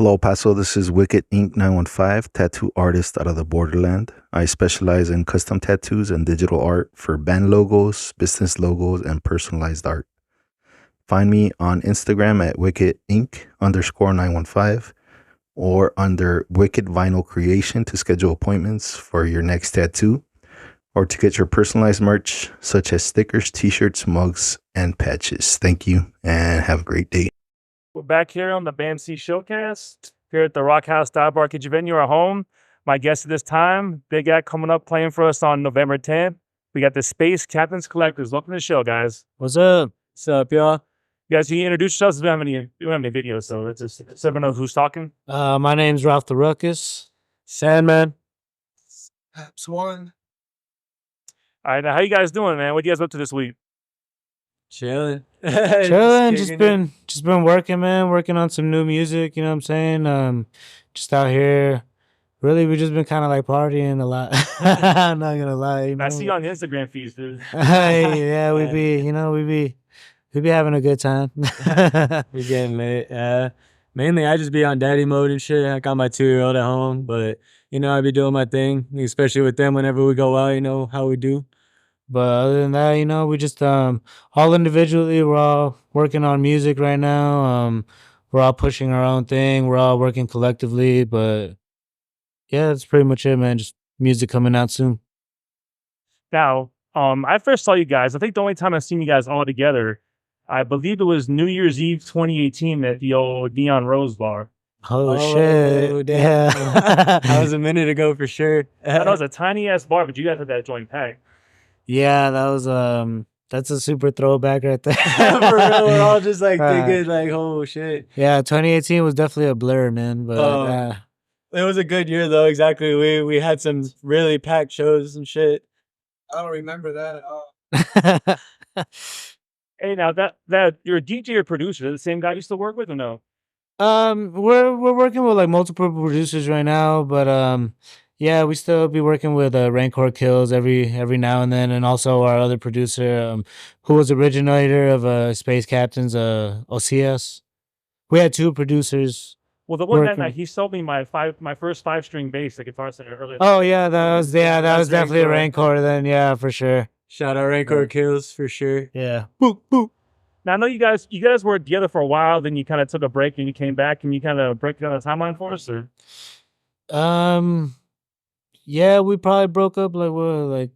Hello, Paso. This is Wicked Inc. 915, tattoo artist out of the borderland. I specialize in custom tattoos and digital art for band logos, business logos, and personalized art. Find me on Instagram at Wicked Inc. _ 915 or under Wicked Vinyl Creation to schedule appointments for your next tattoo or to get your personalized merch such as stickers, t-shirts, mugs, and patches. Thank you and have a great day. We're back here on the BAMC Showcast, here at the Rockhouse Dive Bar Kitchen venue, our home. My guest at this time, Big Act coming up playing for us on November 10th. We got the Space Captains Collectors. Welcome to the show, guys. What's up? What's up, y'all? You guys, can you introduce yourselves? We don't have any videos, so let's just so everyone knows who's talking. My name's Ralph the Ruckus. Sandman. Swan. All right, now how you guys doing, man? What you guys up to this week? Chilling. Just been working, man. Working on some new music, you know what I'm saying? Just out here. Really, we just been kind of like partying a lot. I'm not gonna lie. You know? I see you on the Instagram feeds, dude. Yeah, we be having a good time. We getting lit. Mainly, I just be on daddy mode and shit. I got my 2-year-old at home, but I be doing my thing, especially with them whenever we go out. You know how we do. But other than that, we just all individually, we're all working on music right now. We're all pushing our own thing. We're all working collectively. But yeah, that's pretty much it, man. Just music coming out soon. Now, I first saw you guys. I think the only time I've seen you guys all together, I believe it was New Year's Eve 2018 at the old Neon Rose Bar. Oh shit! Damn. That was a minute ago for sure. That was a tiny ass bar, but you guys had that joint packed. Yeah, that was that's a super throwback right there. For real, we're all just like thinking like, oh shit. Yeah, 2018 was definitely a blur, man. But it was a good year though. Exactly. We had some really packed shows and shit. I don't remember that at all. Hey, now that you're a DJ or producer, the same guy you used to work with or no? We're working with like multiple producers right now, but yeah, we still be working with Rancor Kills every now and then, and also our other producer, who was originator of Space Captains, OCS. We had 2 producers. Well, the one that night he sold me my first 5-string bass, the Guitar Center earlier. Oh yeah, that was definitely a Rancor then, yeah, for sure. Shout out Rancor Kills for sure. Yeah. Boop boop. Now I know you guys were together for a while, then you kind of took a break and you came back. Can you kind of break down the timeline for us, or? Yeah, we probably broke up like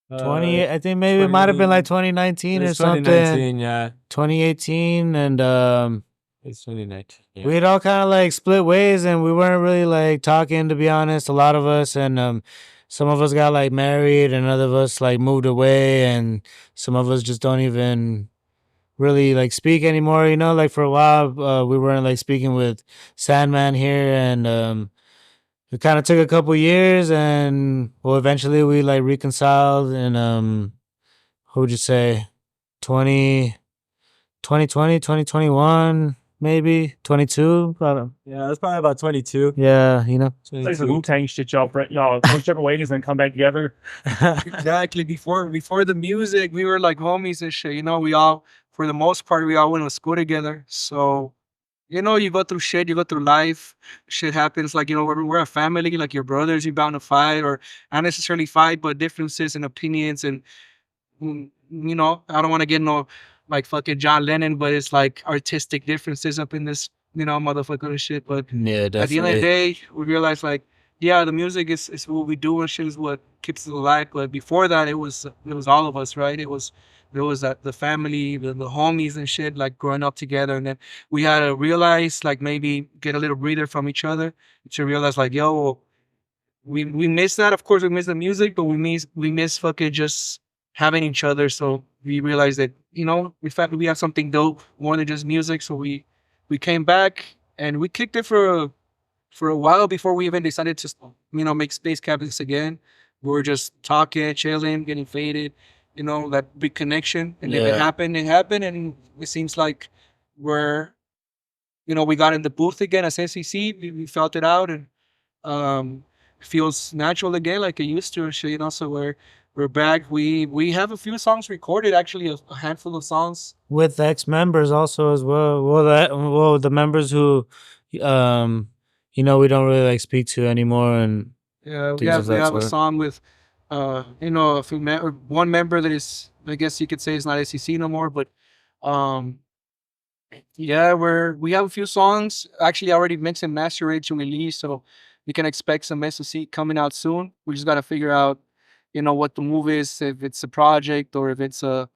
20. I think maybe it might have been like 2019 or something. 2019, yeah. 2018, and It's 2019. Yeah. we'd all kind of like split ways, and we weren't really like talking, to be honest. A lot of us, and some of us got like married, and other of us like moved away, and some of us just don't even really like speak anymore. Like for a while, we weren't like speaking with Sandman here, and it kind of took a couple years, and well, eventually we like reconciled in what would you say, 2020, 2021, maybe 22. Yeah, that's probably about 22. Yeah, It's like the Wu-Tang shit, y'all go separate ways and come back together. Exactly. Before the music, we were like homies and shit. We all, for the most part, we all went to school together. So, you go through shit, you go through life, shit happens. Like, we're a family, like your brothers, you're bound to fight, or not necessarily fight, but differences in opinions. And, I don't want to get no like fucking John Lennon, but it's like artistic differences up in this, motherfucker shit. But yeah, definitely. at the end of the day, we realized like, yeah, the music is what we do and shit is what keeps us alive. But before that, it was all of us, right? There was that the family, the homies and shit, like growing up together, and then we had to realize, like maybe get a little breather from each other to realize, like, yo, well, we miss that. Of course, we miss the music, but we miss fucking just having each other. So we realized that we have something dope more than just music. So we came back and we kicked it for a while before we even decided to make Space Captains again. We were just talking, chilling, getting faded. That big connection. And if it happened, and it seems like we got in the booth again as SEC. We felt it out, and it feels natural again, like it used to. So we're back. We have a few songs recorded, actually, a handful of songs. With ex-members also as well. Well, the members who, you know, we don't really like speak to anymore and Yeah, we things of have we that have a sort. song with, you know, or one member that is, I guess you could say, is not SEC no more, but um, yeah, we have a few songs actually already mixed and mastered to release, so you can expect some SEC coming out soon. We just gotta figure out, you know, what the move is, if it's a project or if it's a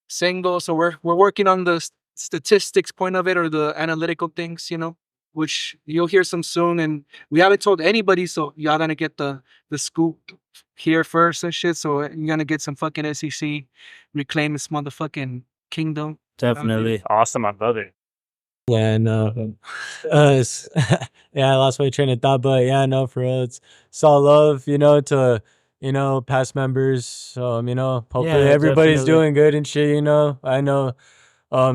single. So we're working on the statistics point of it or the analytical things, you know, which you'll hear some soon. And we haven't told anybody, so y'all gonna get the scoop here first and shit. So you're gonna get some fucking SEC reclaim this motherfucking kingdom. Definitely. Awesome. I love it. Yeah, no. Yeah, I lost my train of thought, but yeah, no, for real, it's all love, you know, to past members. You know, hopefully Yeah, everybody's definitely. doing good and shit. You know, I know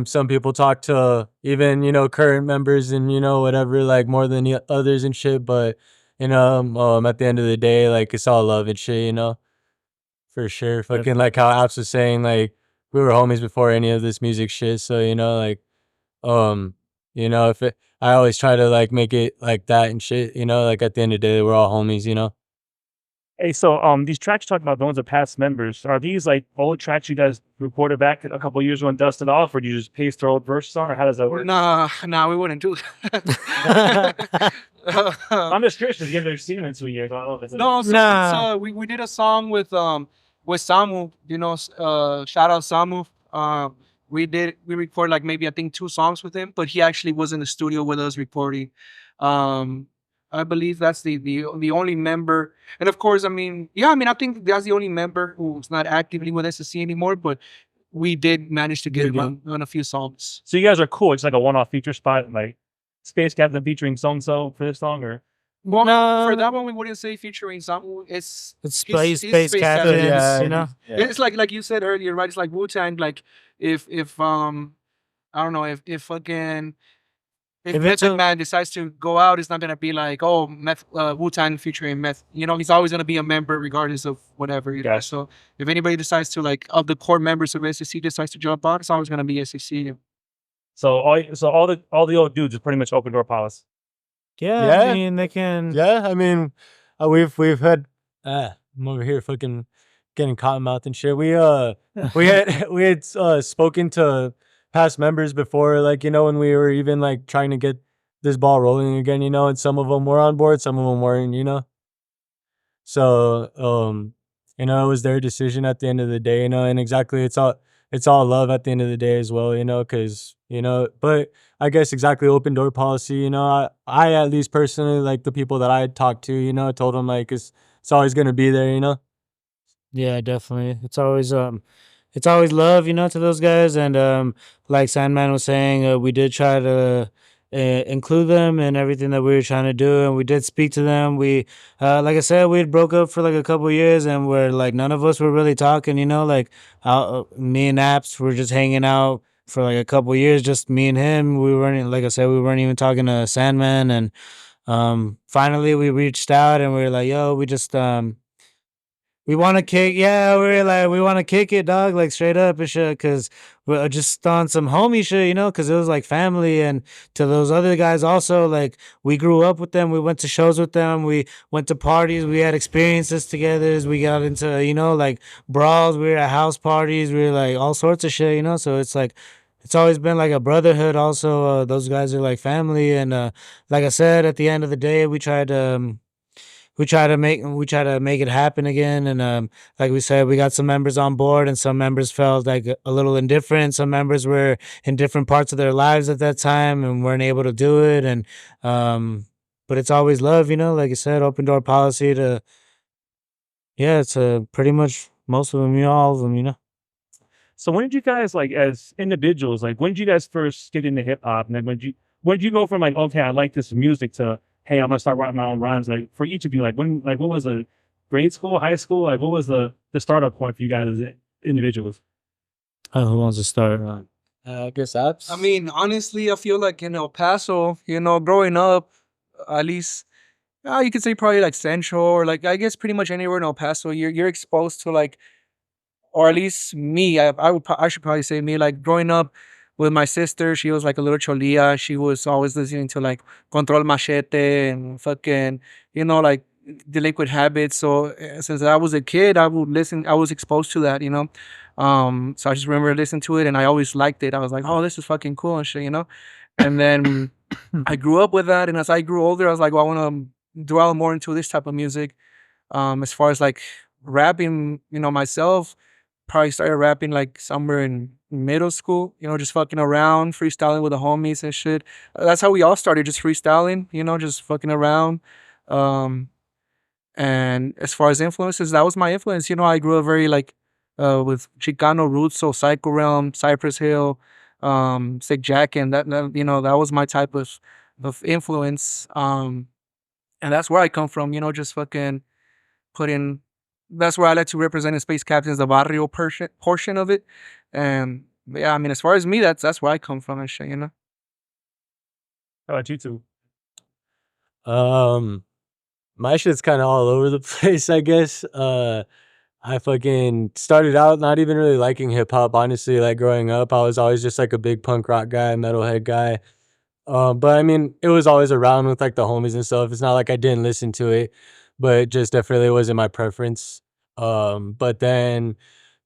some people talk to even current members and whatever like more than the others and shit, but at the end of the day, like it's all love and shit. You know, for sure. Fucking like how Apps was saying, like we were homies before any of this music shit. So like um, if it, I always try to like make it like that and shit, like at the end of the day, we're all homies, Hey, so these tracks you're talking about, the ones of past members, are these like old tracks you guys recorded back a couple years ago and dusted off, or do you just paste their old verses on, or how does that work? Nah, we wouldn't do that. I'm just curious because you haven't seen them in 2 years. I don't know if it's No, Nah. we did a song with Samu, you know, shout out Samu. We recorded like maybe I think 2 songs with him, but he actually was in the studio with us recording. Um, I believe that's the only member, and of course, I mean, yeah, I mean, I think that's the only member who's not actively with SSC anymore, but we did manage to get him on a few songs. so you guys are cool. It's like a one-off feature spot, like Space Captain featuring so and so for this song, or Well, for No. that one, we wouldn't say featuring Samu. It's He's space Space captains, Captains. you know? It's like you said earlier, right? It's like Wu-Tang. Like if I don't know if fucking if If it's Method a Man decides to go out, it's not gonna be like, oh, Wu-Tang featuring Meth. You know, he's always gonna be a member regardless of whatever. You know? Yes. So if anybody decides to like of the core members of SEC decides to jump on, it's always gonna be SEC. so all the old dudes is pretty much open door policy. yeah, Yeah. I mean they can Yeah, I mean, we've had I'm over here fucking getting cotton mouth and shit. We had spoken to past members before, like when we were even like trying to get this ball rolling again, and some of them were on board, some of them weren't, So it was their decision at the end of the day, and exactly it's all love at the end of the day as well, because but I guess exactly open door policy, I at least personally like the people that I talked to, told them like it's always gonna be there, Yeah, definitely. It's always love, you know, to those guys. And like Sandman was saying, we did try to include them in everything that we were trying to do, and we did speak to them. We, like I said, we had broke up for like a couple years, and we're like none of us were really talking. You know, like me and Apps were just hanging out for like a couple years, just me and him. We weren't, like I said, we weren't even talking to Sandman, and finally we reached out, and we were like, yo, we just we want to kick, yeah. We're like, we want to kick it, dog, like straight up and shit, because we're just on some homie shit, you know, because it was like family. And to those other guys, also, like, we grew up with them, we went to shows with them, we went to parties, we had experiences together, we got into, you know, like brawls, we were at house parties, we were like all sorts of shit, you know, so it's like, it's always been like a brotherhood. Also, those guys are like family, and like I said, at the end of the day, we try to make it happen again. And like we said, we got some members on board, and some members felt like a little indifferent. Some members were in different parts of their lives at that time and weren't able to do it. And but it's always love, you know, like I said, open door policy to, yeah, it's pretty much most of them, you know, all of them, you know. So when did you guys like as individuals, like when did you guys first get into hip hop? And then when did you go from like, okay, I like this music to, hey, I'm gonna start writing my own rhymes? Like for each of you, like when, like what was the grade school, high school? Like what was the startup point for you guys as individuals? Who wants to start? I guess apps. I mean, honestly, I feel like in El Paso, you know, growing up, at least, you could say probably like Central or like I guess pretty much anywhere in El Paso, you're exposed to like, or at least me, I should probably say me, like growing up with my sister. She was like a little cholia. She was always listening to like Control Machete and fucking, like Delinquent Habits. So since I was a kid, I would listen. I was exposed to that. So I just remember listening to it, and I always liked it. I was like, oh, this is fucking cool and shit. And then I grew up with that, and as I grew older, I was like, well, I want to dwell more into this type of music. As far as like rapping, myself, probably started rapping like somewhere in middle school, just fucking around, freestyling with the homies and shit. That's how we all started, just freestyling, just fucking around. Um, and as far as influences, that was my influence. I grew up very like with Chicano roots, so Psycho Realm, Cypress Hill, Sick Jack, and that was my type of influence. And that's where I come from, just fucking putting. That's where I like to represent in Space Captains, the barrio portion of it. And yeah, I mean, as far as me, that's where I come from and shit. How about you two? My shit's kind of all over the place, I guess. I fucking started out not even really liking hip hop. Honestly, like growing up, I was always just like a big punk rock guy, metalhead guy. But I mean, it was always around with like the homies and stuff. It's not like I didn't listen to it, but it just definitely wasn't my preference. But then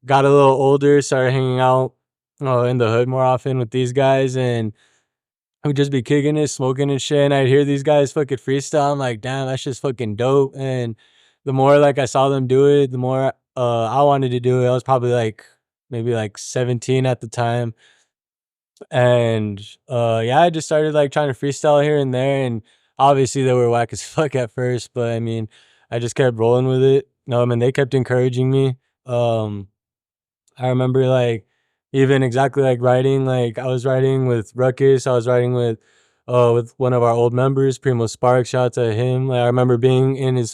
got a little older, started hanging out in the hood more often with these guys, and we'd just be kicking it, smoking and shit. And I'd hear these guys fucking freestyle. I'm like, damn, that's just fucking dope. And the more like I saw them do it, the more I wanted to do it. I was probably like maybe like 17 at the time. And yeah, I just started like trying to freestyle here and there. And obviously they were whack as fuck at first, but I mean, I just kept rolling with it. And they kept encouraging me. Um I remember like even exactly like writing, like I was writing with Ruckus, I was writing with one of our old members, Primo Sparks, shout out to him. Like I remember being in his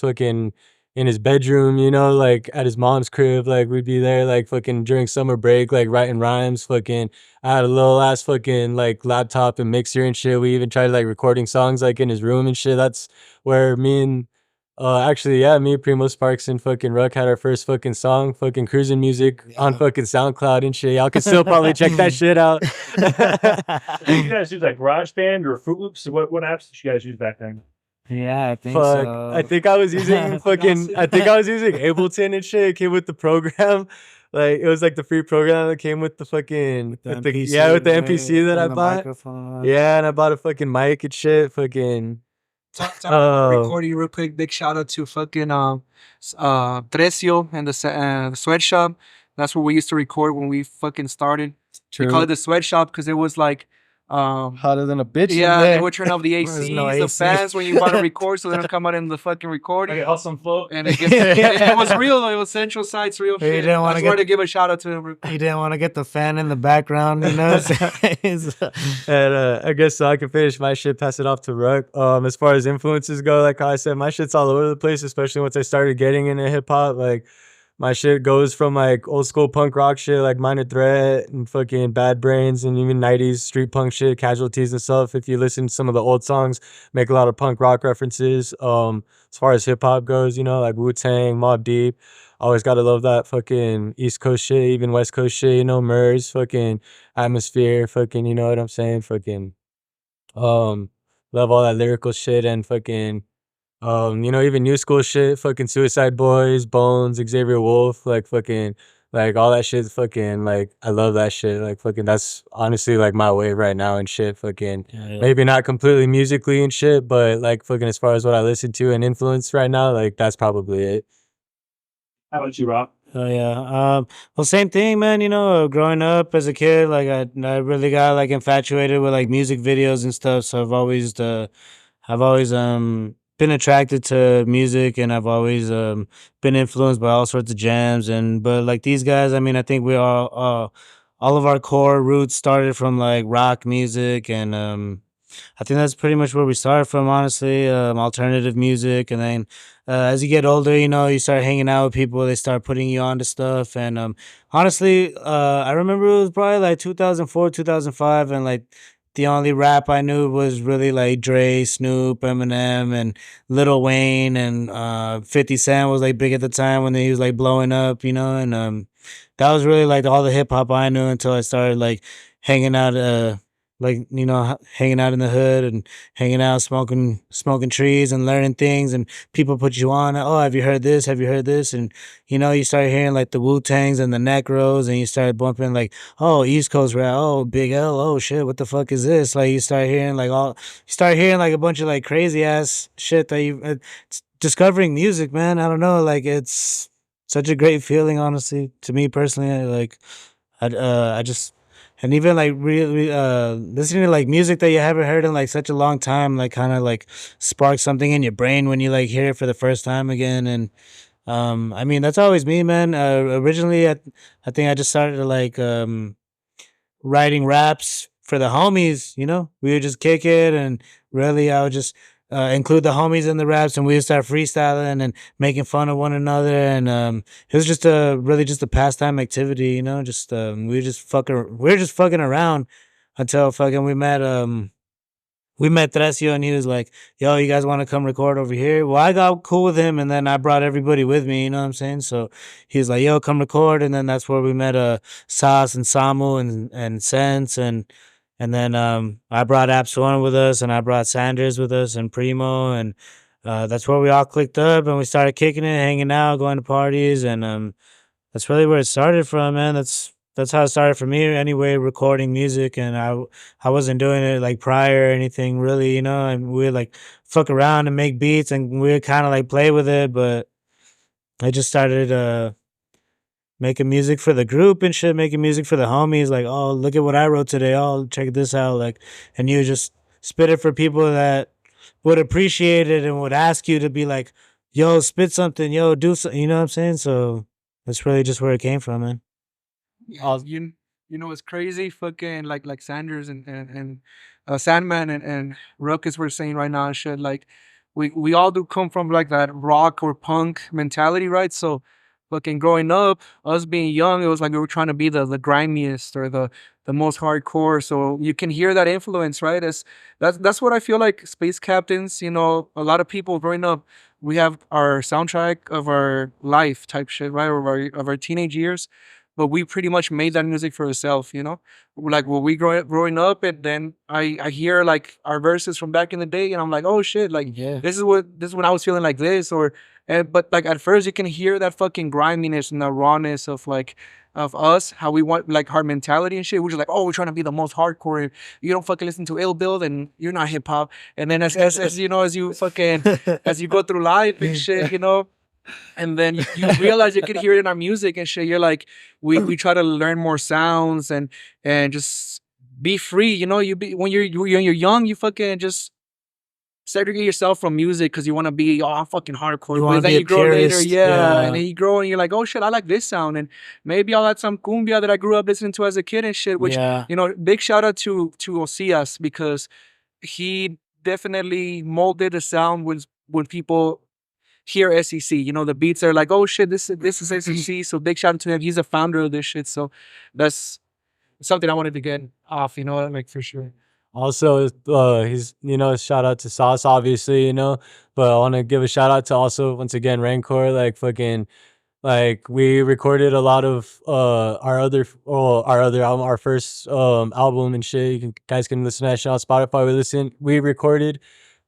bedroom, like at his mom's crib, like we'd be there like fucking during summer break, like writing rhymes, fucking I had a little ass fucking like laptop and mixer and shit. We even tried like recording songs like in his room and shit. That's where actually, yeah, me, Primo Sparks, and fucking Ruck had our first fucking song, fucking cruising music on fucking SoundCloud and shit. Y'all can still probably check that shit out. You guys use like GarageBand or Fruit Loops? What apps did you guys use back then? Yeah, I think Fuck, so. I think I was using Ableton and shit. It came with the program. Like it was like the free program that came with the fucking With the with the- MPC, yeah, with the right, MPC that I and the bought. microphone. Yeah, and I bought a fucking mic and shit. Fucking Recording real quick. Big shout out to fucking Trecio and the sweatshop. That's where we used to record when we fucking started. We call it the sweatshop because it was like hotter than a bitch. yeah, they would turn off the There's ACs, no the AC. fans when you want to record, so they don't come out in the fucking recording. Okay, awesome flow. And it was real. It was Central Sites, real He shit. didn't wanna I just wanted get- to give a shout out to him. He didn't want to get the fan in the background, And I guess so I can finish my shit, pass it off to Ruck. As far as influences go, like how I said, my shit's all over the place, especially once I started getting into hip hop. Like my shit goes from like old school punk rock shit like Minor Threat and fucking Bad Brains and even 90s street punk shit, Casualties and stuff. If you listen to some of the old songs, make a lot of punk rock references. As far as hip hop goes, like Wu-Tang, Mobb Deep. Always gotta love that fucking East Coast shit, even West Coast shit, Murs, fucking Atmosphere, fucking, you know what I'm saying? Fucking love all that lyrical shit and fucking even new school shit, fucking Suicide Boys, Bones, Xavier Wolf, like fucking like all that shit fucking like I love that shit. Like fucking that's honestly like my wave right now and shit. Fucking maybe not completely musically and shit, but like fucking as far as what I listen to and influence right now, like that's probably it. How about you, Rob? Oh yeah. Well, same thing, man. Growing up as a kid, like I really got like infatuated with like music videos and stuff. So I've always been attracted to music, and I've always been influenced by all sorts of jams. But like these guys, I mean, I think we all of our core roots started from like rock music, and I think that's pretty much where we started from, honestly. Alternative music, and then as you get older, you start hanging out with people. They start putting you onto stuff, and honestly, I remember it was probably like 2004, 2005, and like the only rap I knew was really like Dre, Snoop, Eminem, and Lil Wayne, and 50 Cent was like big at the time when he was like blowing up, and that was really like all the hip hop I knew until I started like hanging out, like hanging out in the hood and hanging out, smoking trees and learning things, and people put you on. Oh, have you heard this? Have you heard this? And you start hearing like the Wu-Tangs and the Necros, and you start bumping like, oh, East Coast rap, oh, Big L, oh shit, what the fuck is this? Like you start hearing like a bunch of like crazy ass shit that it's discovering music, man. I don't know, like it's such a great feeling, honestly, to me personally. I just, and even like really listening to like music that you haven't heard in like such a long time, like kind of like sparks something in your brain when you like hear it for the first time again. And I mean, that's always me, man. Originally, I think I just started to like writing raps for the homies. We would just kick it, and really, I would just include the homies in the raps, and we would start freestyling and making fun of one another. And it was just a pastime activity. Just we were just fucking around until fucking we met Tresio, and he was like, yo, you guys want to come record over here? Well, I got cool with him, and then I brought everybody with me, you know what I'm saying? So he was like, yo, come record. And then that's where we met Sas and Samu and Sense. And then I brought Absuan with us, and I brought Sanders with us, and Primo. And that's where we all clicked up, and we started kicking it, hanging out, going to parties. And that's really where it started from, man. That's how it started for me anyway, recording music. And I wasn't doing it like prior or anything really, and we would like fuck around and make beats, and we would kind of like play with it. But I just started making music for the group and shit, making music for the homies, like, oh, look at what I wrote today, oh, check this out, like, and you just spit it for people that would appreciate it and would ask you to be like, yo, spit something, yo, do something, you know what I'm saying? So that's really just where it came from, man. It's crazy. Fucking like Sanders and Sandman and Ruckus were saying right now and shit. Like we all do come from like that rock or punk mentality, right? So fucking growing up, us being young, it was like we were trying to be the grimiest or the most hardcore. So you can hear that influence, right? That's what I feel like Space Captains, a lot of people growing up, we have our soundtrack of our life type shit, right? Of our teenage years. But we pretty much made that music for ourselves. Like when we growing up, and then I hear like our verses from back in the day, and I'm like, oh shit, like Yeah. this is when I was feeling like this, but like at first you can hear that fucking griminess and the rawness of like of us, how we want like our mentality and shit. We're just like, oh, we're trying to be the most hardcore. You don't fucking listen to Ill Bill, then you're not hip hop. And then as you fucking as you go through life and shit. And then you realize you can hear it in our music and shit. You're like, we try to learn more sounds and just be free. When you're young, you fucking just segregate yourself from music because you want to be all fucking hardcore. You wanna But then be a you grow later, purist, yeah. yeah. And then you grow and you're like, oh shit, I like this sound, and maybe I'll add some cumbia that I grew up listening to as a kid and shit. Which Yeah. big shout out to Osias, because he definitely molded the sound when people hear SEC. The beats are like, oh shit, this is SEC. So big shout out to him. He's a founder of this shit. So that's something I wanted to get off, like for sure. Also, he's shout out to Sauce, obviously, but I want to give a shout out to also once again Rancor, like fucking. Like we recorded a lot of our other album, our first album and shit. Guys can listen to that shit on Spotify. We recorded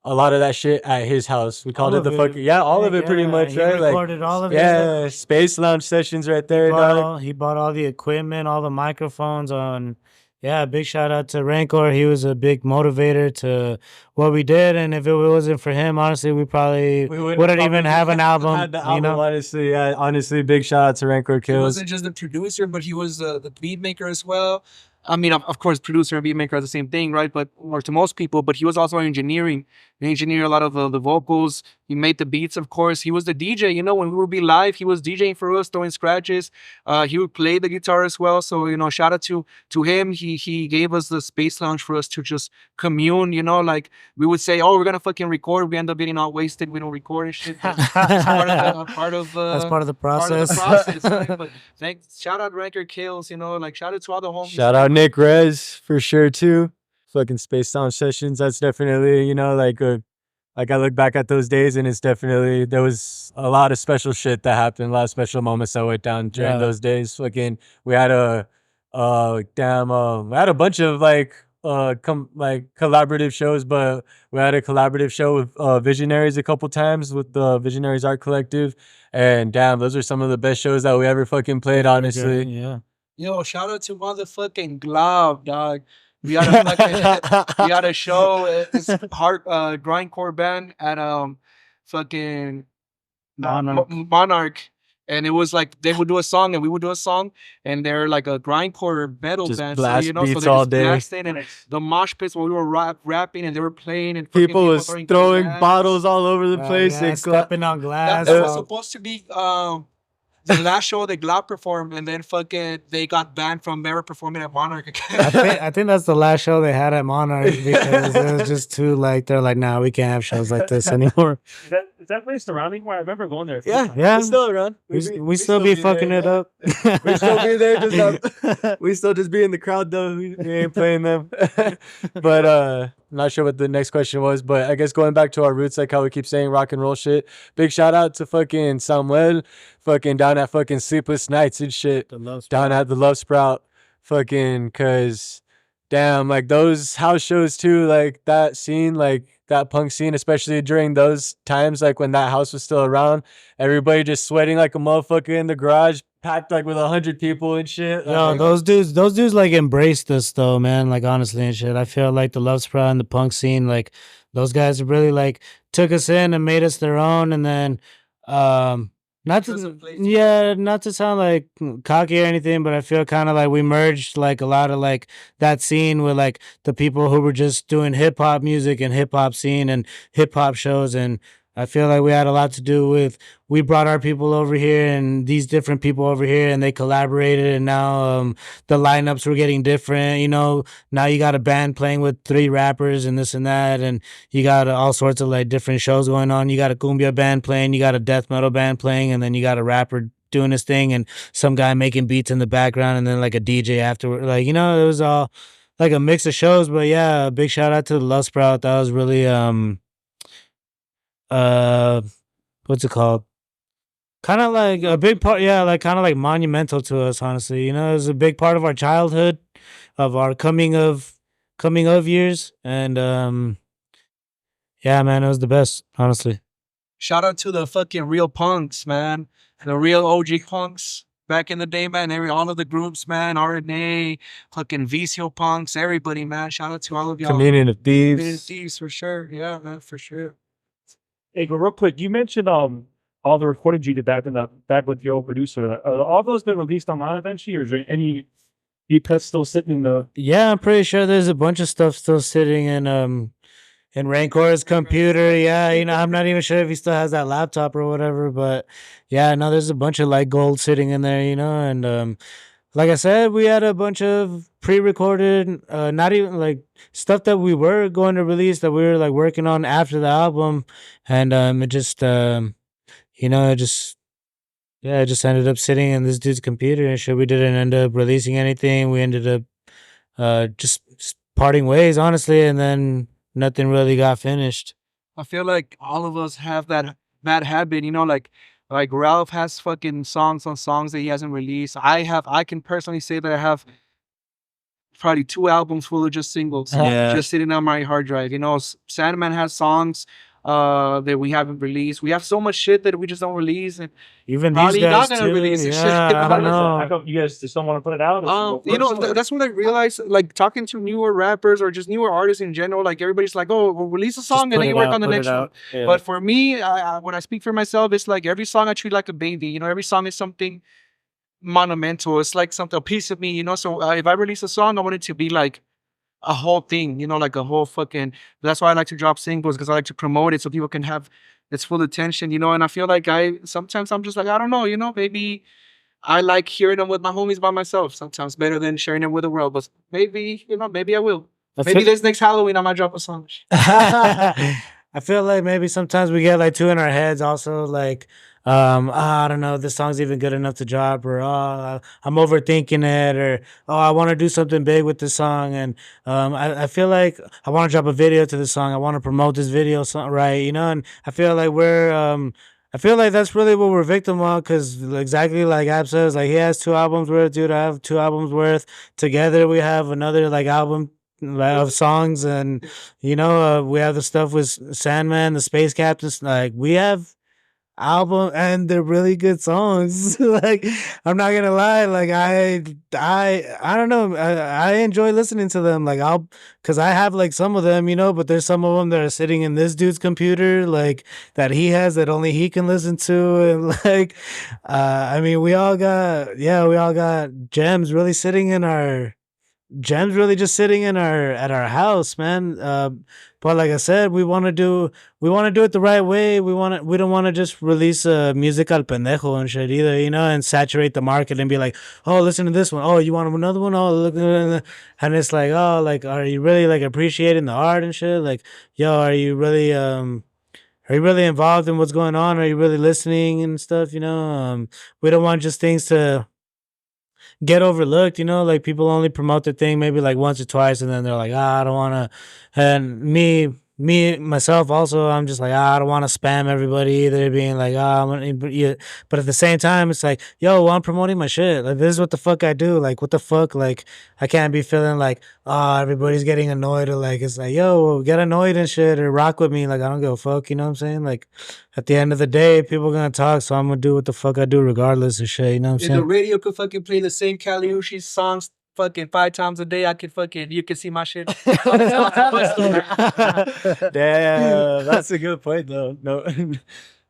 a lot of that shit at his house. We called All it the of it. fucking all of it pretty much, He right? recorded all of it. Yeah, Space Lounge sessions right there, dog. He bought all the equipment, all the microphones on. Yeah, big shout out to Rancor. He was a big motivator to what we did, and if it wasn't for him, honestly, we probably wouldn't even have an album. Had the album, honestly, yeah, honestly, big shout out to Rancor He Kills. wasn't just the producer, but he was the beat maker as well. I mean, of course, producer and beat maker are the same thing, right? Or to most people, but he was also engineering. He engineered a lot of the vocals. He made the beats, of course. He was the DJ. When we would be live, he was DJing for us, throwing scratches. He would play the guitar as well. So, shout out to him. He gave us the Space Lounge for us to just commune. Like we would say, oh, we're gonna fucking record. We end up getting all wasted. We don't record and shit. That's part of the process. Right? But shout out Ranker Kills. Like shout out to all the homies. Shout out Nick Rez for sure too. Fucking Space Sound Sessions. That's definitely like I look back at those days, and it's definitely there was a lot of special shit that happened, a lot of special moments that went down during those days. Fucking we had a Damn. I had a bunch of like collaborative shows, but we had a collaborative show with Visionaries a couple times with the Visionaries Art Collective, and damn, those are some of the best shows that we ever fucking played. Honestly, Yeah. Yo, shout out to motherfucking Glob, dog. We had a fucking, we had a show. It's hard grindcore band at fucking Monarch. Monarch, and it was like they would do a song and we would do a song, and they're like a grindcore metal just band, blast so beats they all just day. blasted, and the mosh pits while we were rapping and they were playing, and People was throwing glass. bottles all over the place. Yeah, and stepping on glass. That was supposed to be the last show that Glob performed, and then fucking they got banned from ever performing at Monarch again. I think that's the last show they had at Monarch because it was just too like they're like, nah, we can't have shows like this anymore. Is that place surrounding where I remember going there? Yeah. It's still around. We still be fucking it up. We still be there, just we still just be in the crowd though. We ain't playing them. But not sure what the next question was, but I guess going back to our roots, like how we keep saying rock and roll shit. Big shout out to fucking Samuel, fucking down at fucking Sleepless Nights and shit. Down at the Love Sprout, fucking, cause damn, like those house shows too, like that scene, like that punk scene, especially during those times, like when that house was still around, everybody just sweating like a motherfucker in the garage, packed like with 100 people and shit. Yo, Like, those dudes like embraced us though, man. Like honestly and shit. I feel like the Love Sprout and the punk scene, like those guys really like took us in and made us their own. And then, not to sound like cocky or anything, but I feel kind of like we merged like a lot of like that scene with like the people who were just doing hip hop music and hip hop scene and hip hop shows, and I feel like we had a lot to do with, we brought our people over here and these different people over here and they collaborated, and now the lineups were getting different, now you got a band playing with 3 rappers and this and that, and you got all sorts of like different shows going on. You got a cumbia band playing, you got a death metal band playing, and then you got a rapper doing his thing and some guy making beats in the background, and then like a DJ afterward. Like, it was all like a mix of shows. But yeah, big shout out to the Love Sprout. That was really what's it called? Kind of like a big part, yeah, like kind of like monumental to us, honestly. It was a big part of our childhood, of our coming of years, and yeah, man, it was the best, honestly. Shout out to the fucking real punks, man. The real OG punks back in the day, man. All of the groups, man. RNA, fucking VCO punks, everybody, man. Shout out to all of y'all. Communion of Thieves. Community of Thieves, for sure. Yeah, man, for sure. Hey, but real quick, you mentioned all the recordings you did back with your old producer. Are all those been released online eventually, or is there any EPs still sitting in the? Yeah, I'm pretty sure there's a bunch of stuff still sitting in Rancor's computer. Yeah, I'm not even sure if he still has that laptop or whatever, but yeah, no, there's a bunch of like gold sitting in there, and like I said, we had a bunch of pre-recorded, not even like stuff that we were going to release that we were like working on after the album, and it just it just ended up sitting in this dude's computer and shit. We didn't end up releasing anything. We ended up just parting ways, honestly, and then nothing really got finished. I feel like all of us have that bad habit, like Ralph has fucking songs on songs that he hasn't released. I can personally say that I have probably 2 albums full of just singles, just sitting on my hard drive. Sandman has songs that we haven't released. We have so much shit that we just don't release, and even probably these guys not gonna too. release this shit. Yeah, I don't How know. come you guys just don't want to put it out? That's when I realized, like, talking to newer rappers or just newer artists in general, like, everybody's like, oh, we'll release a song and then you work on the next one. Yeah. But for me, when I speak for myself, it's like every song I treat like a baby. Every song is something monumental. It's like a piece of me, So if I release a song, I want it to be like a whole thing, like a whole fucking. That's why I like to drop singles, because I like to promote it so people can have its full attention, And I feel like sometimes I'm just like, I don't know, maybe I like hearing them with my homies by myself sometimes better than sharing them with the world. But maybe, maybe I will. Maybe this next Halloween I might drop a song. I feel like maybe sometimes we get like 2 in our heads also, like I don't know if this song's even good enough to drop, or I'm overthinking it, or I want to do something big with this song, and I feel like I want to drop a video to this song. I want to promote this video, right? And I feel like we're I feel like that's really what we're victim of, because exactly like Ab says, like he has 2 albums worth, dude. I have 2 albums worth. Together we have another like album of songs, and we have the stuff with Sandman, the Space Captains. Like we have album, and they're really good songs. Like I'm not gonna lie, like I don't know, I enjoy listening to them. Like because I have like some of them, but there's some of them that are sitting in this dude's computer, like that he has, that only he can listen to. And like I mean, we all got gems really just sitting in our at our house, man. But like I said, we want to do it the right way. We don't want to just release music al pendejo and shit either, and saturate the market and be like, oh, listen to this one. Oh, you want another one? Oh, look, and it's like, oh, like, are you really like appreciating the art and shit? Like, yo, are you really involved in what's going on? Are you really listening and stuff? We don't want just things to get overlooked, like people only promote the thing maybe like once or twice, and then they're like, I don't want to. And myself also, I'm just like, I don't want to spam everybody either, being like, but at the same time, it's like, yo, I'm promoting my shit. Like, this is what the fuck I do. Like, what the fuck? Like, I can't be feeling like, everybody's getting annoyed, or like, it's like, yo, get annoyed and shit, or rock with me. Like, I don't give a fuck, you know what I'm saying? Like, at the end of the day, people are gonna talk, so I'm gonna do what the fuck I do regardless of shit, you know what I'm If the saying? radio could fucking play the same Kaliushi songs fucking 5 times a day, you could see my shit. Damn, that's a good point though. No,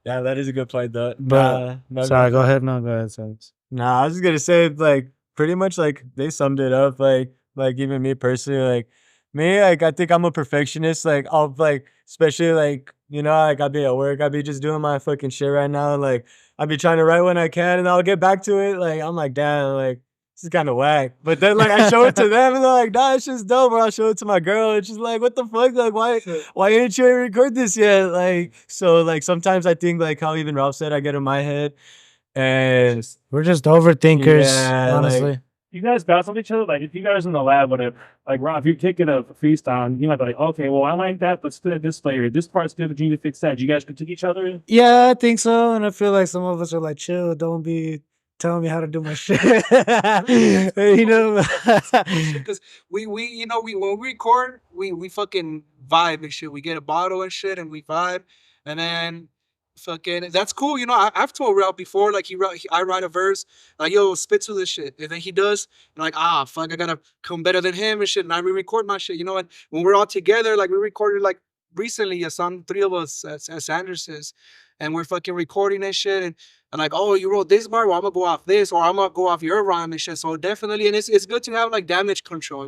yeah, that is a good point though. But No, sorry, go ahead. No, go ahead. Sorry. Nah, I was just gonna say like pretty much like they summed it up. Like even me personally, like me, like I think I'm a perfectionist. Like I'll like especially like like I'll be at work, I'll be just doing my fucking shit right now. Like I'll be trying to write when I can, and I'll get back to it. Like I'm like, damn, like this is kind of whack. But then like I show it to them, and they're like, nah, it's just dope. Or I'll show it to my girl, and she's like, what the fuck? Like why didn't you record this yet? Like so like sometimes I think like how even Ralph said, I get in my head. And We're just overthinkers, Yeah, honestly. like- You guys bounce off each other? Like, if you guys in the lab, whatever, like, Ron, if you're taking a freestyle, you might be like, okay, well, I like that, but split it this way, or this part's good, but you need to fix that. You guys critique each other? Yeah, I think so. And I feel like some of us are like, chill, don't be telling me how to do my shit. Because we when we record, we fucking vibe and shit. We get a bottle and shit, and we vibe, and then fucking that's cool. I've told Ralph before, like I write a verse, like yo, spit to this shit, and then he does, and like fuck, I gotta come better than him and shit, and I re-record my shit. And when we're all together, like we recorded like recently a song, 3 of us as Andersons, and we're fucking recording and shit, and like, oh, you wrote this bar, well, I'm gonna go off this, or I'm gonna go off your rhyme and shit. So definitely, and it's good to have like damage control,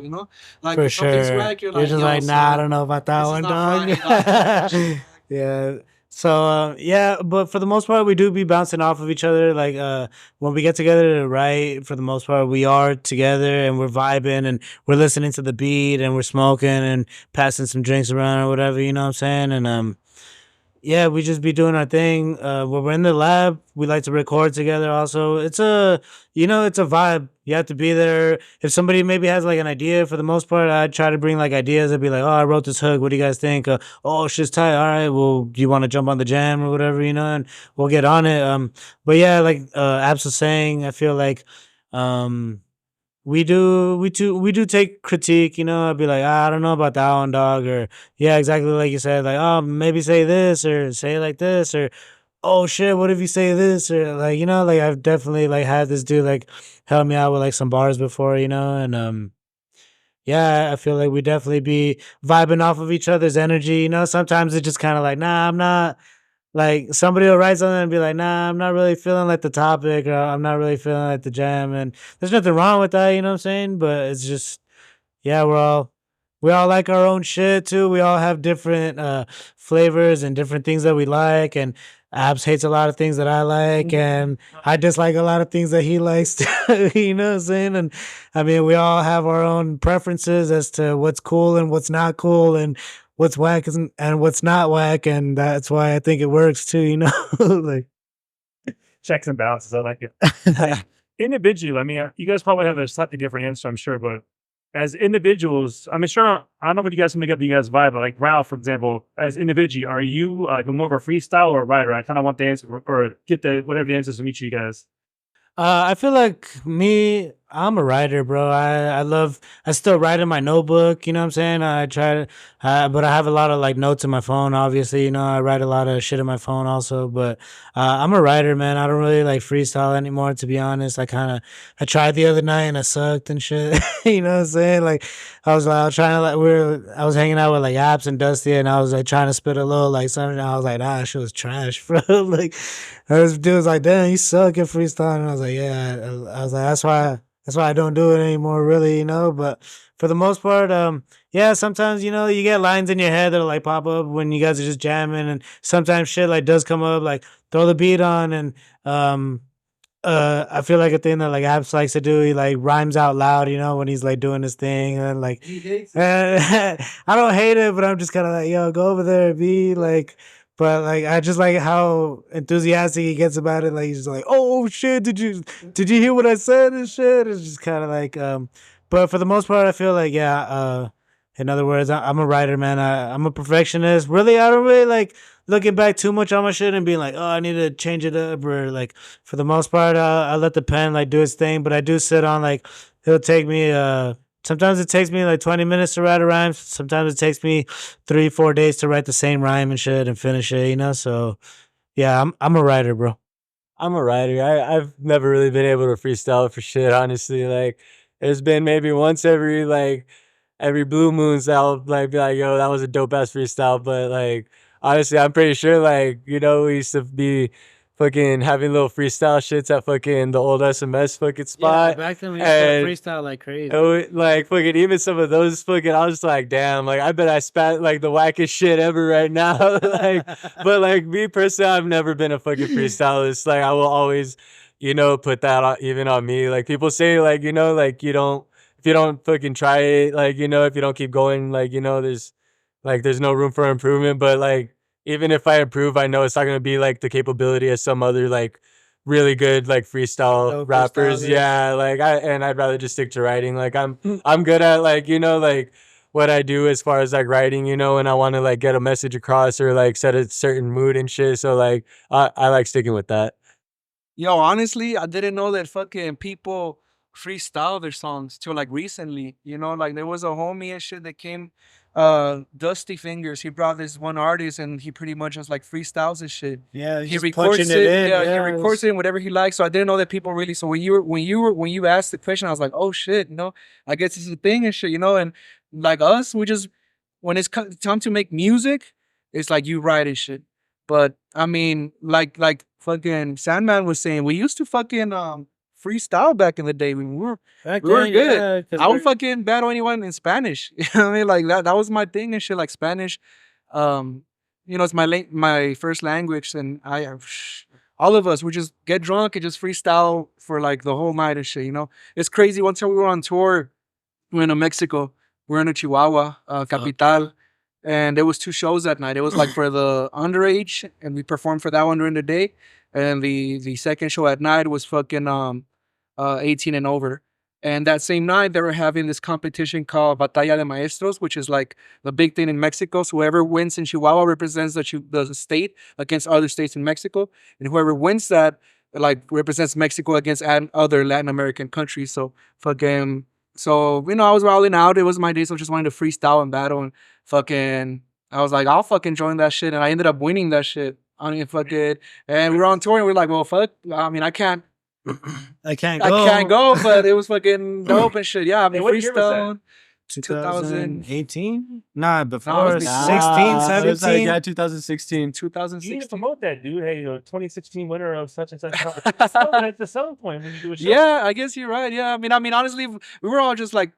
Like For if something's sure. whack, You're like, just yo, like, son, nah, I don't know about that this is one, not dog. funny, like, Yeah. So yeah, but for the most part, we do be bouncing off of each other. Like when we get together to write, for the most part, we are together and we're vibing and we're listening to the beat and we're smoking and passing some drinks around or whatever. You know what I'm saying? And yeah, we just be doing our thing. When we're in the lab, we like to record together also. It's it's a vibe. You have to be there. If somebody maybe has like an idea, for the most part, I try to bring like ideas. I'd be like, oh, I wrote this hook. What do you guys think? Oh, shit's tight. All right. Well, do you want to jump on the jam or whatever, and we'll get on it. But yeah, like Abs was saying, I feel like we do take critique, I'd be like, I don't know about that one, dog, or yeah, exactly like you said, like, oh, maybe say this or say like this, or oh shit, what if you say this, or like, like I've definitely like had this dude like help me out with like some bars before, and yeah, I feel like we definitely be vibing off of each other's energy, sometimes it's just kind of like, nah, I'm not. Like somebody will write something and be like, nah, I'm not really feeling like the topic, or I'm not really feeling like the jam, and there's nothing wrong with that, you know what I'm saying? But it's just, yeah, we all like our own shit too. We all have different flavors and different things that we like, and Abs hates a lot of things that I like, and I dislike a lot of things that he likes too, you know what I'm saying? And I mean, we all have our own preferences as to what's cool and what's not cool, and what's whack and what's not whack, and that's why I think it works too, like Checks and balances. I like it. Individually, I mean, you guys probably have a slightly different answer, I'm sure, but as individuals, I mean, sure, I don't know what you guys can make up you guys' vibe, but like Ralph, for example, as individual, are you like more of a freestyle or a writer? I kind of want the answer or get the whatever the answers from each of you guys. I feel like I'm a writer, bro. I still write in my notebook, you know what I'm saying? I try to, but I have a lot of like notes in my phone, obviously, you know, I write a lot of shit in my phone also, but I'm a writer, man. I don't really like freestyle anymore, to be honest. I tried the other night and I sucked and shit, you know what I'm saying? Like, I was trying to I was hanging out with like Apps and Dusty and I was like trying to spit a little like something. And I was like, nah, that shit was trash, bro. Like, this dude was like, damn, you suck at freestyle. And I was like, yeah. I was like, that's why I don't do it anymore, really, you know. But for the most part, yeah, sometimes, you know, you get lines in your head that'll like pop up when you guys are just jamming, and sometimes shit like does come up, like throw the beat on, and I feel like a thing that like Apps likes to do, he like rhymes out loud, you know, when he's like doing his thing, and like He hates it. I don't hate it, but I'm just kind of like, yo, go over there, be like. But like, I just like how enthusiastic he gets about it. Like he's just like, "Oh shit, did you hear what I said?" and shit. It's just kind of like, but for the most part, I feel like, yeah. In other words, I'm a writer, man. I'm a perfectionist. Really, I don't really like looking back too much on my shit and being like, "Oh, I need to change it up." Or like, for the most part, I let the pen like do its thing. But I do sit on like, it'll take me sometimes it takes me like 20 minutes to write a rhyme. Sometimes it takes me 3-4 days to write the same rhyme and shit and finish it, you know? So yeah, I'm a writer, bro. I'm a writer. I've never really been able to freestyle for shit, honestly. Like, there's been maybe once every blue moons that I'll like be like, yo, that was a dope ass freestyle. But like, honestly, I'm pretty sure like, you know, we used to be fucking having little freestyle shits at fucking the old SMS fucking spot. back then we used to and- freestyle like crazy. Like fucking even some of those fucking I was just like, damn, like I bet I spat like the wackest shit ever right now. Like, but like me personally, I've never been a fucking freestylist. Like I will always, you know, put that on, even on me. Like people say like, you know, like if you don't fucking try it, like, you know, if you don't keep going, like, you know, there's no room for improvement. But like even if I improve, I know it's not gonna be like the capability of some other like really good like freestyle rappers. Yeah, like I'd rather just stick to writing. Like I'm good at like, you know, like what I do as far as like writing, you know, and I want to like get a message across or like set a certain mood and shit. So like I like sticking with that. Yo, honestly, I didn't know that fucking people freestyle their songs till like recently. You know, like there was a homie and shit that came, Dusty Fingers. He brought this one artist and he pretty much just like freestyles his shit. Yeah, He records it. He records it in whatever he likes. So I didn't know that people really. So when you asked the question, I was like, oh shit, you know, I guess it's a thing and shit, you know. And like us, we just when it's time to make music, it's like you write and shit. But I mean, like fucking Sandman was saying, we used to fucking freestyle back in the day. We were good. Yeah, I would fucking battle anyone in Spanish. You know what I mean? Like that was my thing and shit. Like Spanish, you know, it's my first language, and all of us would just get drunk and just freestyle for like the whole night and shit. You know, it's crazy. One time we were on tour, we were in Mexico. We were in Chihuahua, Capital. And there was 2 shows that night. It was like for the underage, and we performed for that one during the day. And the second show at night was fucking 18 and over. And that same night they were having this competition called Batalla de Maestros, which is like the big thing in Mexico. So whoever wins in Chihuahua represents the state against other states in Mexico, and whoever wins that like represents Mexico against other Latin American countries. So fucking. So, you know, I was rolling out. It was my day, so I just wanted to freestyle and battle. And fucking, I was like, I'll fucking join that shit. And I ended up winning that shit. I mean, fucking, and we were on tour and we are like, well, fuck. I mean, I can't go, but it was fucking dope and shit. Yeah, I mean, What year was freestyle. 2018? Nah, No, before it was 16, It was like, 17. yeah, 2016. You need to 2016. promote that, dude. Hey, 2016 winner of such and such. That's the selling point when you do a show. Yeah, I guess you're right. Yeah, I mean, honestly, we were all just like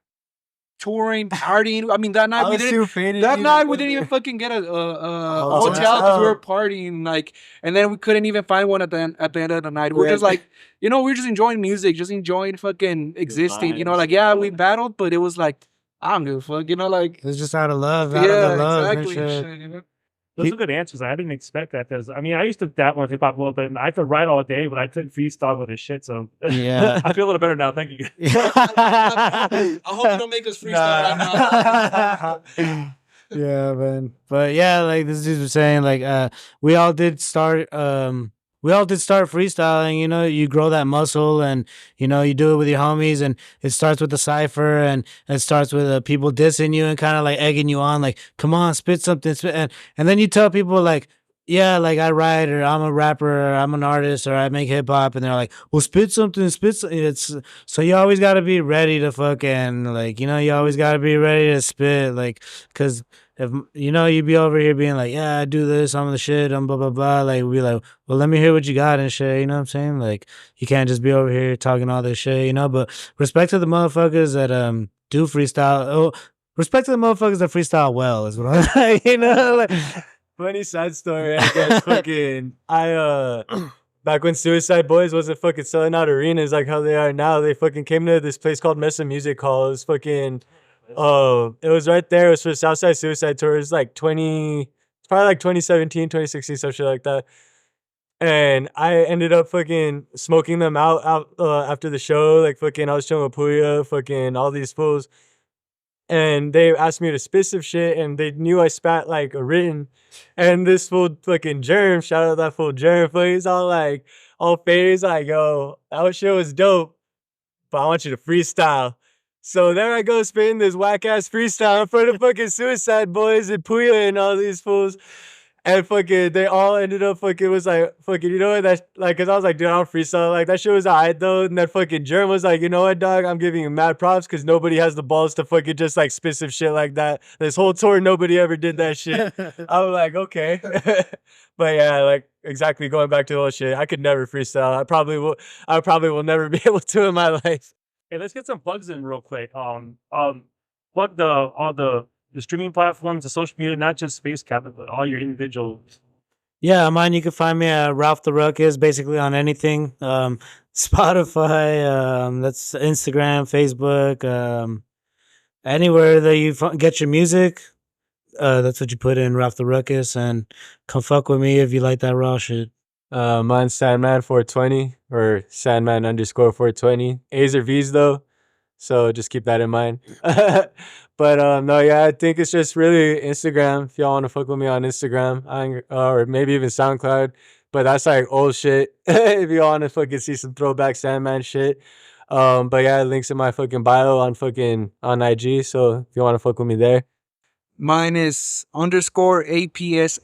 touring, partying. I mean, that night we didn't. That night we didn't even fucking get a hotel because we were partying. Like, and then we couldn't even find one at the end of the night. We're just like, you know, we're just enjoying music, just enjoying fucking existing. You know, like yeah, we battled, but it was like I don't give a fuck. You know, like It's just out of love. yeah, Out of the love exactly. and shit. Shit, you know? Those are good answers. I didn't expect that. Because I mean, I used to dabble with hip hop a little bit, and I could write all day, but I couldn't freestyle with his shit. So Yeah. I feel a little better now. Thank you. I hope you don't make us freestyle right now. Yeah, man. But yeah, like this dude was saying, like we all did start freestyling, you know, you grow that muscle and you know, you do it with your homies and it starts with the cipher and it starts with people dissing you and kind of like egging you on, like, come on, spit something, spit. And then you tell people like, yeah, like I write or I'm a rapper or I'm an artist or I make hip hop and they're like, well, spit something, spit something. It's so you always got to be ready to fucking like, you know, you always got to be ready to spit, like, cause if you know you'd be over here being like, yeah, I do this, I'm the shit, I'm blah blah blah. Like we like, well, let me hear what you got and shit. You know what I'm saying? Like you can't just be over here talking all this shit, you know. But respect to the motherfuckers that do freestyle. Oh, respect to the motherfuckers that freestyle well is what I'm like, you know. Like, Funny side story, I guess. Fucking, back when Suicide Boys wasn't fucking selling out arenas like how they are now, they fucking came to this place called Mesa Music Hall. It was fucking, it was right there. It was for Southside Suicide Tour. It was like it's probably like 2017, 2016, some shit like that. And I ended up fucking smoking them out after the show. Like fucking, I was chilling with Puya, fucking all these fools. And they asked me to spit some shit, and they knew I spat like a written. And this fool fucking Germ, shout out that fool Germ, he's all like, all faded, like, yo, that shit was dope, but I want you to freestyle. So there I go spitting this whack ass freestyle in front of fucking Suicide Boys and Puya and all these fools. And fucking, they all ended up fucking was like, fucking, you know what, that, like, cause I was like, dude, I don't freestyle. Like, that shit was alright though. And that fucking Germ was like, you know what, dog, I'm giving you mad props cause nobody has the balls to fucking just like spit some shit like that. This whole tour, nobody ever did that shit. I was like, okay. But yeah, like, exactly going back to the whole shit, I could never freestyle. I probably will never be able to in my life. Hey, let's get some plugs in real quick. Plug all the streaming platforms, the social media, not just Space Captain, but all your individual. yeah, mine. You can find me at Ralph the Ruckus, basically on anything. Spotify. That's Instagram, Facebook. Anywhere that you get your music. That's what you put in Ralph the Ruckus, and come fuck with me if you like that raw shit. Mine's Sandman420 or Sandman_420. A's or V's though, so just keep that in mind. But no, yeah, I think it's just really Instagram. If y'all want to fuck with me on Instagram, or maybe even SoundCloud. But that's like old shit. If y'all want to fucking see some throwback Sandman shit. But yeah, links in my fucking bio on IG. So if you want to fuck with me there. Mine is _APSSWAN_.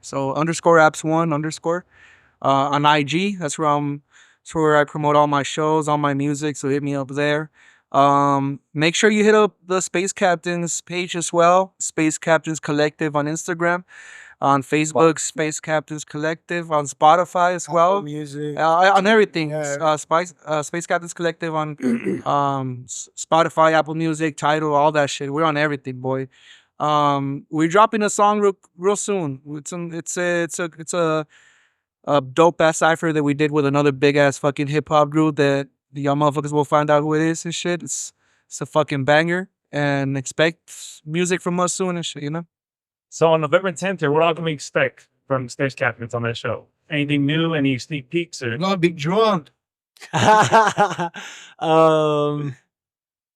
So _apps1_ on IG. That's where I promote all my shows, all my music. So hit me up there. Make sure you hit up the Space Captains page as well. Space Captains Collective on Instagram. On Facebook, Space Captains Collective. On Spotify as well. Apple Music. On everything. Yeah. Space Captains Collective on Spotify, Apple Music, Tidal, all that shit. We're on everything, boy. We're dropping a song real soon. It's a dope ass cipher that we did with another big ass fucking hip hop group that the young motherfuckers will find out who it is and shit. It's a fucking banger, and expect music from us soon and shit, you know? So on November 10th, what all can we expect from Space Captains on that show? Anything new? Any sneak peeks? Or gonna be drunk.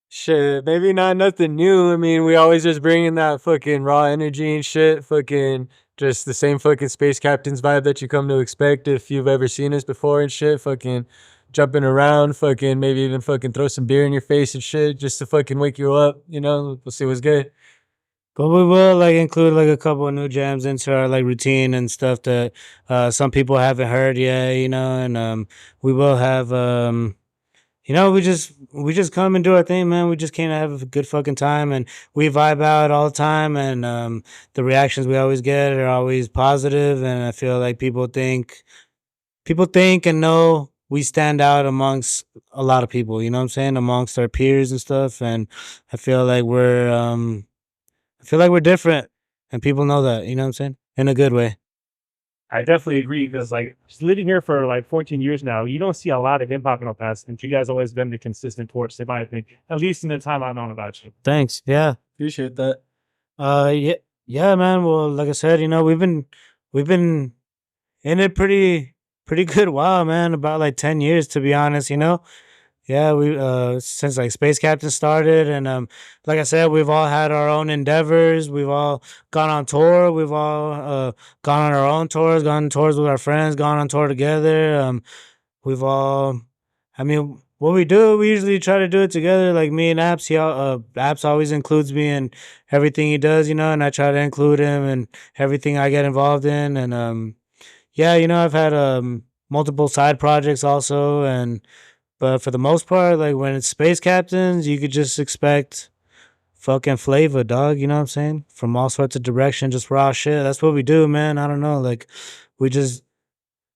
Shit, maybe not nothing new. I mean, we always just bring in that fucking raw energy and shit. Fucking just the same fucking Space Captains vibe that you come to expect if you've ever seen us before and shit. Fucking jumping around, fucking maybe even fucking throw some beer in your face and shit just to fucking wake you up. You know, we'll see what's good. But we will like include like a couple of new jams into our like routine and stuff that some people haven't heard yet, you know, and we will have you know, we just come and do our thing, man. We just came to have a good fucking time, and we vibe out all the time, and the reactions we always get are always positive, and I feel like people think and know we stand out amongst a lot of people, you know what I'm saying, amongst our peers and stuff, and I feel like we're different, and people know that, you know what I'm saying, in a good way. I definitely agree because, like, just living here for like 14 years now, you don't see a lot of hip hop in El Paso, and you guys always been the consistent force, in my opinion, at least in the time I've known about you. Thanks. Yeah. Appreciate that. Yeah. Yeah, man. Well, like I said, we've been in it pretty good while, man. About like 10 years, to be honest. Yeah, we since like Space Captain started, and like I said, we've all had our own endeavors. We've all gone on tour. We've all gone on our own tours, gone on tours with our friends, gone on tour together. We've all, I mean, what we do, we usually try to do it together. Like me and Apps, Apps always includes me in everything he does, and I try to include him in everything I get involved in. And yeah, I've had multiple side projects also, and but for the most part, like when it's Space Captains, you could just expect fucking flavor, dog. You know what I'm saying? From all sorts of direction, just raw shit. That's what we do, man. I don't know, like we just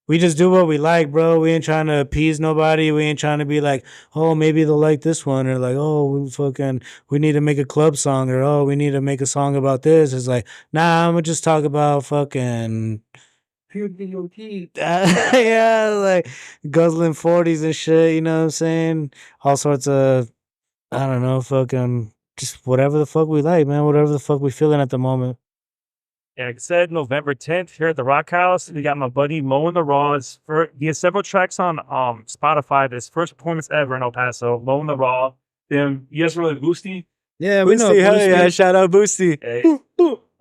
we just do what we like, bro. We ain't trying to appease nobody. We ain't trying to be like, oh, maybe they'll like this one, or like, oh, we need to make a club song, or oh, we need to make a song about this. It's like, nah, I'm gonna just talk about fucking yeah, like guzzling 40s and shit. You know what I'm saying? All sorts of, I don't know, fucking just whatever the fuck we like, man. Whatever the fuck we feeling at the moment. Yeah, like I said, November 10th here at the Rockhouse. We got my buddy Mowing the Raw. He has several tracks on Spotify. His first performance ever in El Paso, Mowing the Raw. Then you guys really Boosty. Yeah, we know. Boosty, hell yeah! Shout out Boosty. Hey,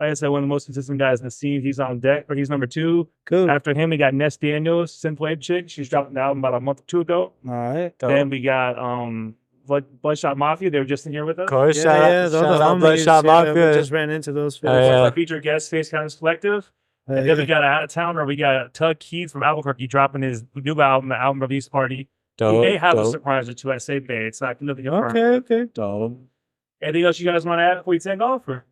like I said, one of the most consistent guys in the scene. He's on deck, or he's number 2. Cool. After him, we got Ness Daniels, synthwave chick. She's dropped an album about a month or 2 ago. All right. Then we got Bloodshot Mafia. They were just in here with us. Of course, Yeah, shout yeah, out, those shout are the out homies. Bloodshot Yeah, we Mafia. just ran into those. Oh, yeah. Our featured guest, Face Counts Collective. And then we got an out of towner. We got Tug Keith from Albuquerque dropping his new album, the album release party. Dope, He may have a dope. surprise or two. I say may. It's not nothing confirmed. Okay. Dope. Anything else you guys want to add before we take off? Or?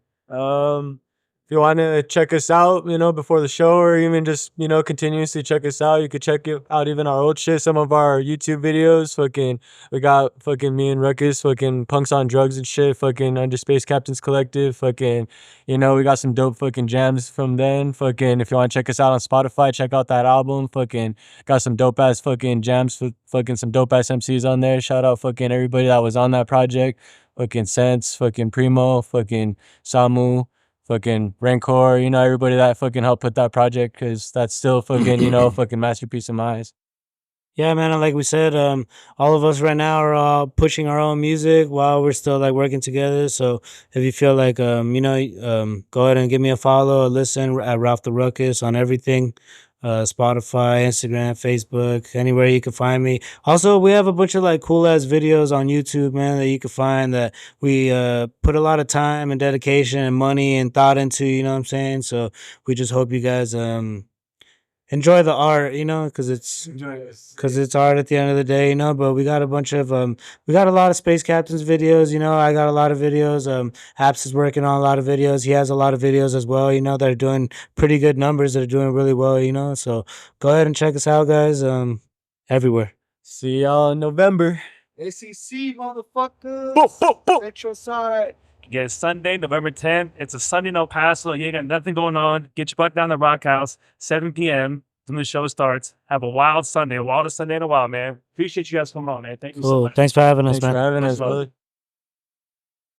If you want to check us out, before the show, or even just, continuously check us out, you could check out even our old shit, some of our YouTube videos. Fucking, we got fucking me and Ruckus, fucking punks on drugs and shit, fucking under Space Captains Collective. Fucking, we got some dope fucking jams from then. Fucking, if you want to check us out on Spotify, check out that album. Fucking, got some dope ass fucking jams for fucking some dope ass MCs on there. Shout out fucking everybody that was on that project. Fucking Sense, fucking Primo, fucking Samu, fucking Rancor, everybody that fucking helped put that project, because that's still fucking, fucking masterpiece in my eyes. Yeah, man. And like we said, all of us right now are all pushing our own music while we're still like working together. So if you feel like, go ahead and give me a follow or listen at Ralph the Ruckus on everything. Spotify, Instagram, Facebook, anywhere you can find me. Also, we have a bunch of like cool ass videos on YouTube, man, that you can find that we put a lot of time and dedication and money and thought into, you know what I'm saying? So we just hope you guys enjoy the art, because it's art at the end of the day, but we got a bunch of we got a lot of Space Captains videos. I got a lot of videos. Apps is working on a lot of videos. He has a lot of videos as well, that are doing pretty good numbers, that are doing really well, so go ahead and check us out, guys, everywhere. See y'all in November. ACC, motherfucker. Metro side. Yeah, it's Sunday, November 10th. It's a Sunday in El Paso. You ain't got nothing going on. Get your butt down to Rockhouse, 7 p.m. when the show starts. Have a wild Sunday, wildest Sunday in a while, man. Appreciate you guys coming on, man. Thank you so Cool. much. Thanks for having us, Thanks man. for having Much us, love. brother.